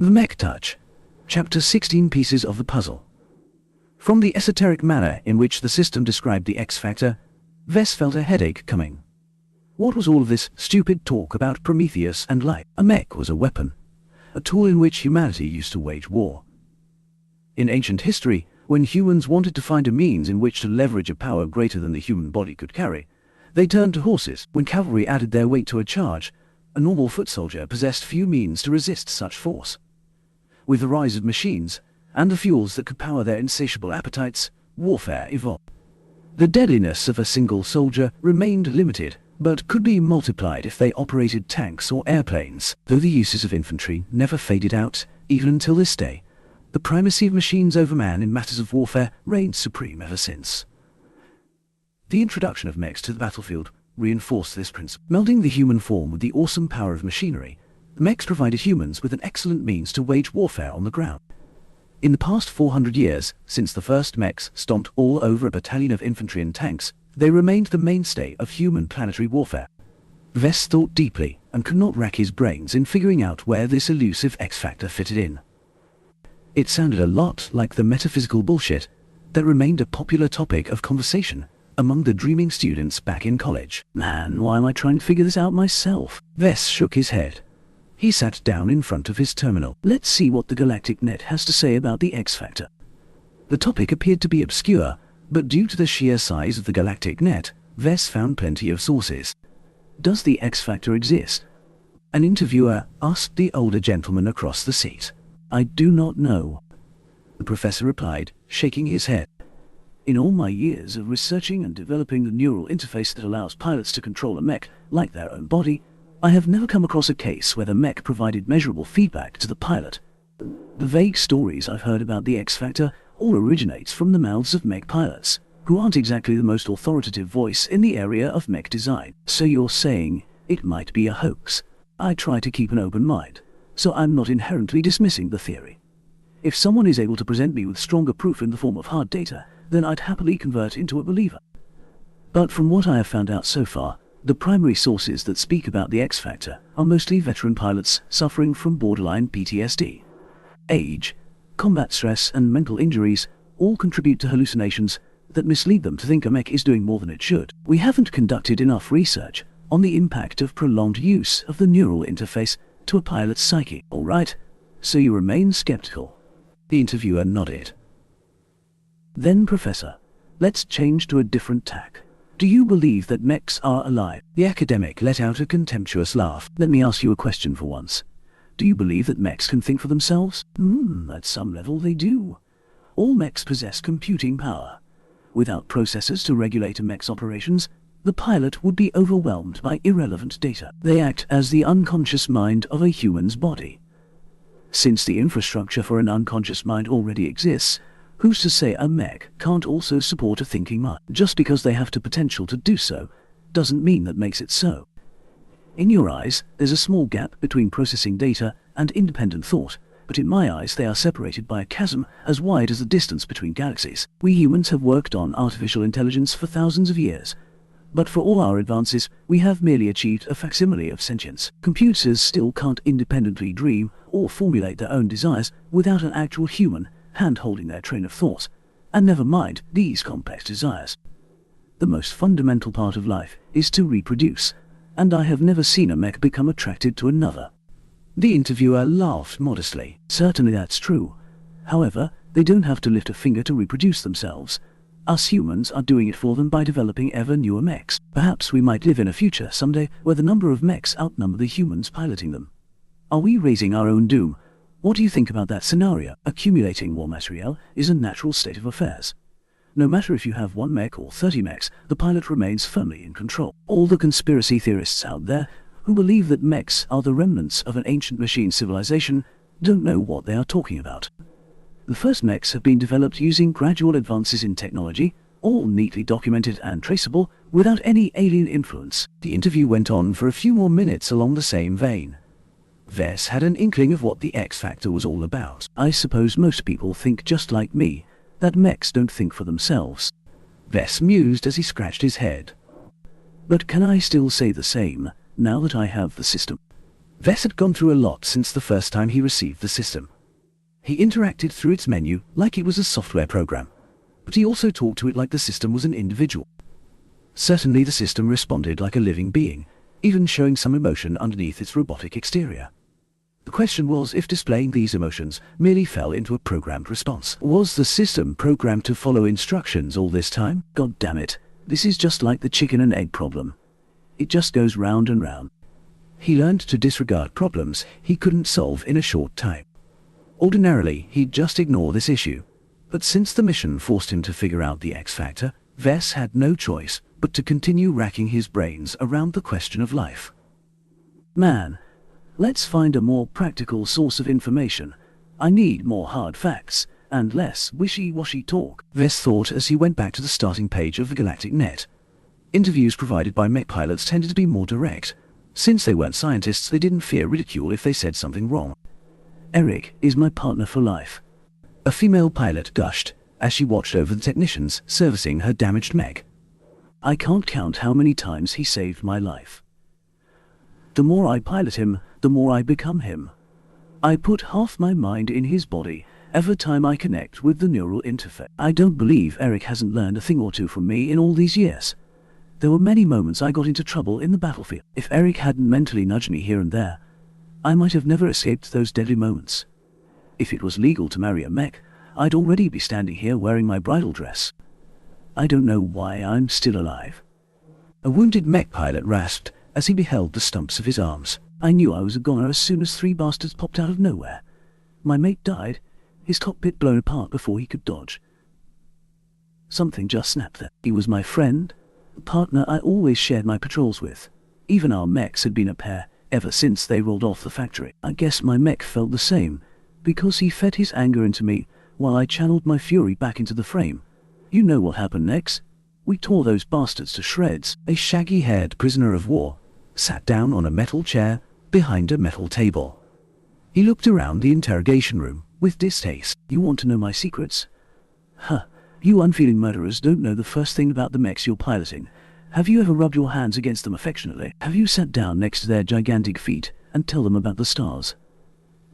The Mech Touch. Chapter 16 Pieces of the Puzzle. From the esoteric manner in which the system described the X-Factor, Vess felt a headache coming. What was all of this stupid talk about Prometheus and light? A mech was a weapon, a tool in which humanity used to wage war. In ancient history, when humans wanted to find a means in which to leverage a power greater than the human body could carry, they turned to horses. When cavalry added their weight to a charge, a normal foot soldier possessed few means to resist such force. With the rise of machines, and the fuels that could power their insatiable appetites, warfare evolved. The deadliness of a single soldier remained limited, but could be multiplied if they operated tanks or airplanes, though the uses of infantry never faded out, even until this day. The primacy of machines over man in matters of warfare reigned supreme ever since. The introduction of mechs to the battlefield reinforced this principle. Melding the human form with the awesome power of machinery, the mechs provided humans with an excellent means to wage warfare on the ground. In the past 400 years, since the first mechs stomped all over a battalion of infantry and tanks, they remained the mainstay of human planetary warfare. Vess thought deeply and could not rack his brains in figuring out where this elusive X-Factor fitted in. It sounded a lot like the metaphysical bullshit that remained a popular topic of conversation among the dreaming students back in college. Man, why am I trying to figure this out myself? Vess shook his head. He sat down in front of his terminal. Let's see what the Galactic Net has to say about the X-Factor. The topic appeared to be obscure, but due to the sheer size of the Galactic Net, Vess found plenty of sources. Does the X-Factor exist? An interviewer asked the older gentleman across the seat. I do not know, the professor replied, shaking his head. In all my years of researching and developing the neural interface that allows pilots to control a mech like their own body, I have never come across a case where the mech provided measurable feedback to the pilot. The vague stories I've heard about the X-Factor all originates from the mouths of mech pilots, who aren't exactly the most authoritative voice in the area of mech design. So you're saying it might be a hoax? I try to keep an open mind, so I'm not inherently dismissing the theory. If someone is able to present me with stronger proof in the form of hard data, then I'd happily convert into a believer. But from what I have found out so far, the primary sources that speak about the X-Factor are mostly veteran pilots suffering from borderline PTSD. Age, combat stress, and mental injuries all contribute to hallucinations that mislead them to think a mech is doing more than it should. We haven't conducted enough research on the impact of prolonged use of the neural interface to a pilot's psyche. All right, so you remain skeptical. The interviewer nodded. Then, Professor, let's change to a different tack. Do you believe that mechs are alive? The academic let out a contemptuous laugh. Let me ask you a question for once. Do you believe that mechs can think for themselves? At some level they do. All mechs possess computing power. Without processors to regulate a mech's operations, the pilot would be overwhelmed by irrelevant data. They act as the unconscious mind of a human's body. Since the infrastructure for an unconscious mind already exists, who's to say a mech can't also support a thinking mind? Just because they have the potential to do so, doesn't mean that makes it so. In your eyes, there's a small gap between processing data and independent thought, but in my eyes they are separated by a chasm as wide as the distance between galaxies. We humans have worked on artificial intelligence for thousands of years, but for all our advances, we have merely achieved a facsimile of sentience. Computers still can't independently dream or formulate their own desires without an actual human hand-holding their train of thought, and never mind these complex desires. The most fundamental part of life is to reproduce, and I have never seen a mech become attracted to another. The interviewer laughed modestly. Certainly that's true. However, they don't have to lift a finger to reproduce themselves. Us humans are doing it for them by developing ever newer mechs. Perhaps we might live in a future someday where the number of mechs outnumber the humans piloting them. Are we raising our own doom? What do you think about that scenario? Accumulating war materiel is a natural state of affairs. No matter if you have 1 mech or 30 mechs, the pilot remains firmly in control. All the conspiracy theorists out there who believe that mechs are the remnants of an ancient machine civilization don't know what they are talking about. The first mechs have been developed using gradual advances in technology, all neatly documented and traceable, without any alien influence. The interview went on for a few more minutes along the same vein. Vess had an inkling of what the X-Factor was all about. I suppose most people think just like me, that mechs don't think for themselves. Vess mused as he scratched his head. But can I still say the same, now that I have the system? Vess had gone through a lot since the first time he received the system. He interacted through its menu like it was a software program, but he also talked to it like the system was an individual. Certainly the system responded like a living being, even showing some emotion underneath its robotic exterior. The question was if displaying these emotions merely fell into a programmed response. Was the system programmed to follow instructions all this time? God damn it, this is just like the chicken and egg problem. It just goes round and round. He learned to disregard problems he couldn't solve in a short time. Ordinarily, he'd just ignore this issue, but since the mission forced him to figure out the X factor, Vess had no choice but to continue racking his brains around the question of life. Man, let's find a more practical source of information. I need more hard facts, and less wishy-washy talk, Vess thought as he went back to the starting page of the Galactic Net. Interviews provided by mech pilots tended to be more direct. Since they weren't scientists, they didn't fear ridicule if they said something wrong. Eric is my partner for life, a female pilot gushed as she watched over the technicians servicing her damaged mech. I can't count how many times he saved my life. The more I pilot him, the more I become him. I put half my mind in his body every time I connect with the neural interface. I don't believe Eric hasn't learned a thing or two from me in all these years. There were many moments I got into trouble in the battlefield. If Eric hadn't mentally nudged me here and there, I might have never escaped those deadly moments. If it was legal to marry a mech, I'd already be standing here wearing my bridal dress. I don't know why I'm still alive. A wounded mech pilot rasped as he beheld the stumps of his arms. I knew I was a goner as soon as three bastards popped out of nowhere. My mate died, his cockpit blown apart before he could dodge. Something just snapped there. He was my friend, the partner I always shared my patrols with. Even our mechs had been a pair ever since they rolled off the factory. I guess my mech felt the same, because he fed his anger into me while I channeled my fury back into the frame. You know what happened next? We tore those bastards to shreds. A shaggy-haired prisoner of war sat down on a metal chair behind a metal table. He looked around the interrogation room with distaste. You want to know my secrets? Huh. You unfeeling murderers don't know the first thing about the mechs you're piloting. Have you ever rubbed your hands against them affectionately? Have you sat down next to their gigantic feet and tell them about the stars?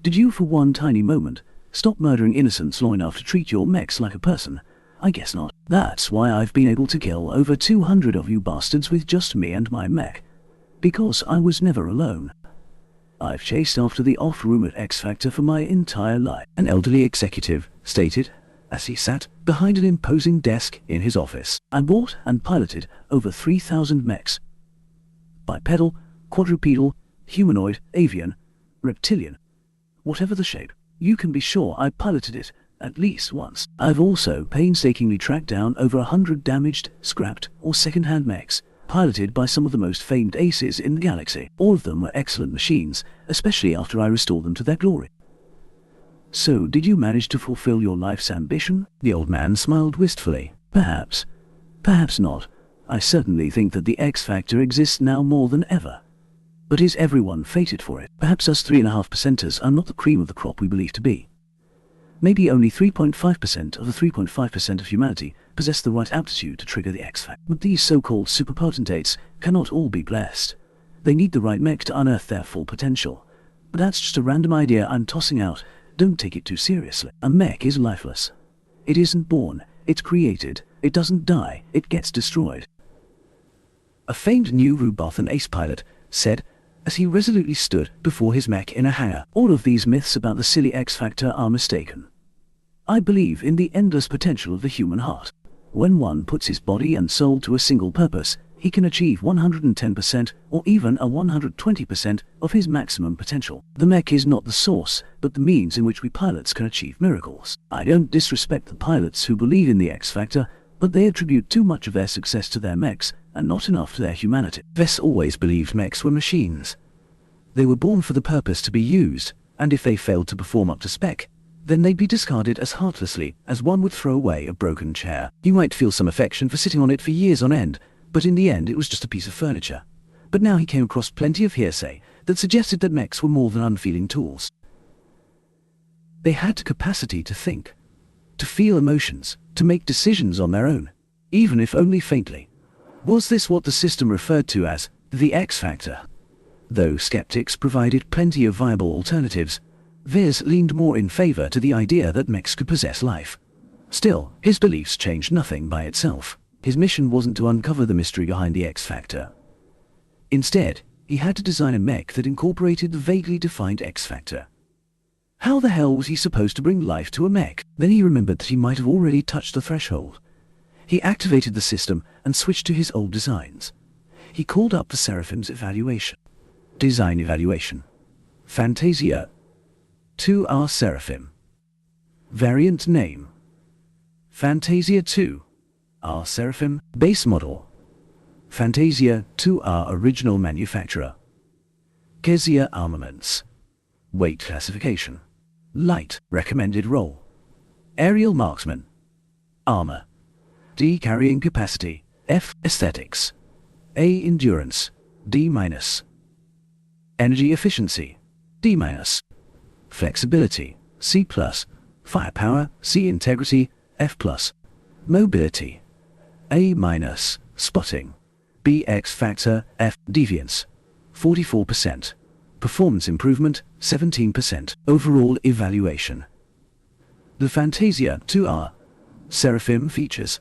Did you for one tiny moment stop murdering innocents long enough to treat your mechs like a person? I guess not. That's why I've been able to kill over 200 of you bastards with just me and my mech. Because I was never alone. I've chased after the oft-rumored X Factor for my entire life, an elderly executive stated as he sat behind an imposing desk in his office. I bought and piloted over 3,000 mechs. Bipedal, quadrupedal, humanoid, avian, reptilian. Whatever the shape, you can be sure I piloted it at least once. I've also painstakingly tracked down over 100 damaged, scrapped, or second-hand mechs, piloted by some of the most famed aces in the galaxy. All of them were excellent machines, especially after I restored them to their glory. So, did you manage to fulfill your life's ambition? The old man smiled wistfully. Perhaps. Perhaps not. I certainly think that the X Factor exists now more than ever. But is everyone fated for it? Perhaps us 3.5%ers are not the cream of the crop we believe to be. Maybe only 3.5% of the 3.5% of humanity possess the right aptitude to trigger the X Factor. But these so-called superpotentates cannot all be blessed. They need the right mech to unearth their full potential. But that's just a random idea I'm tossing out. Don't take it too seriously. A mech is lifeless. It isn't born, it's created. It doesn't die, it gets destroyed. A famed new Rubothan ace pilot said as he resolutely stood before his mech in a hangar. All of these myths about the silly X Factor are mistaken. I believe in the endless potential of the human heart. When one puts his body and soul to a single purpose, he can achieve 110% or even a 120% of his maximum potential. The mech is not the source, but the means in which we pilots can achieve miracles. I don't disrespect the pilots who believe in the X Factor, but they attribute too much of their success to their mechs and not enough to their humanity. Vess always believed mechs were machines. They were born for the purpose to be used, and if they failed to perform up to spec, then they'd be discarded as heartlessly as one would throw away a broken chair. You might feel some affection for sitting on it for years on end, but in the end it was just a piece of furniture. But now he came across plenty of hearsay that suggested that mechs were more than unfeeling tools. They had the capacity to think, to feel emotions, to make decisions on their own, even if only faintly. Was this what the system referred to as the X Factor? Though skeptics provided plenty of viable alternatives, Vez leaned more in favor to the idea that mechs could possess life. Still, his beliefs changed nothing by itself. His mission wasn't to uncover the mystery behind the X-Factor. Instead, he had to design a mech that incorporated the vaguely defined X-Factor. How the hell was he supposed to bring life to a mech? Then he remembered that he might have already touched the threshold. He activated the system and switched to his old designs. He called up the Seraphim's evaluation. Design evaluation. Fantasia 2R Seraphim. Variant name. Fantasia 2R Seraphim. Base model. Fantasia 2R original manufacturer. Kezia armaments. Weight classification. Light. Recommended role. Aerial marksman. Armor. D. Carrying capacity. F. Aesthetics. A. Endurance. D-. Energy efficiency. D-. Flexibility. C+. Firepower. C. Integrity. F+. Mobility. A-. Spotting. B. X factor. F. Deviance. 44%. Performance improvement. 17%. Overall evaluation. The Fantasia 2R Seraphim features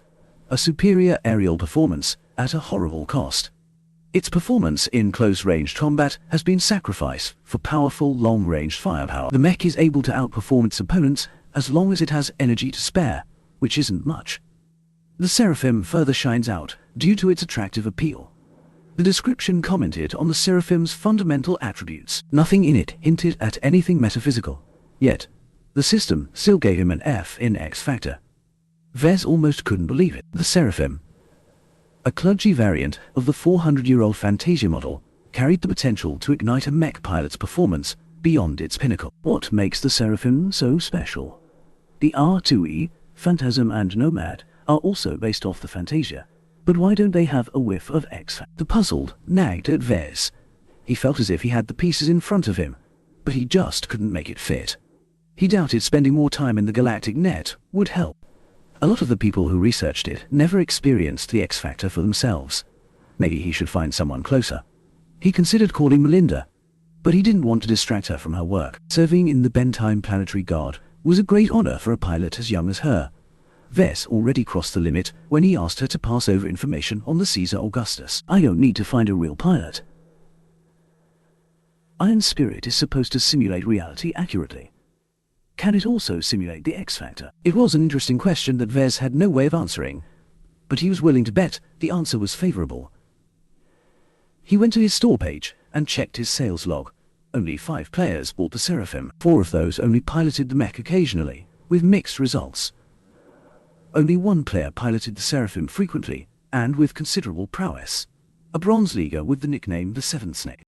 a superior aerial performance at a horrible cost. Its performance in close-range combat has been sacrificed for powerful long-range firepower. The mech is able to outperform its opponents as long as it has energy to spare, which isn't much. The Seraphim further shines out due to its attractive appeal. The description commented on the Seraphim's fundamental attributes. Nothing in it hinted at anything metaphysical. Yet, the system still gave him an F in X Factor. Vez almost couldn't believe it. The Seraphim, a kludgy variant of the 400-year-old Fantasia model, carried the potential to ignite a mech pilot's performance beyond its pinnacle. What makes the Seraphim so special? The R2E, Phantasm and Nomad are also based off the Fantasia, but why don't they have a whiff of X-Factor? The puzzled nagged at Vez. He felt as if he had the pieces in front of him, but he just couldn't make it fit. He doubted spending more time in the galactic net would help. A lot of the people who researched it never experienced the X-Factor for themselves. Maybe he should find someone closer. He considered calling Melinda, but he didn't want to distract her from her work. Serving in the Bentime Planetary Guard was a great honor for a pilot as young as her. Vez already crossed the limit when he asked her to pass over information on the Caesar Augustus. I don't need to find a real pilot. Iron Spirit is supposed to simulate reality accurately. Can it also simulate the X-Factor? It was an interesting question that Vez had no way of answering, but he was willing to bet the answer was favorable. He went to his store page and checked his sales log. Only 5 players bought the Seraphim. 4 of those only piloted the mech occasionally, with mixed results. Only 1 player piloted the Seraphim frequently, and with considerable prowess. A bronze leaguer with the nickname the Seventh Snake.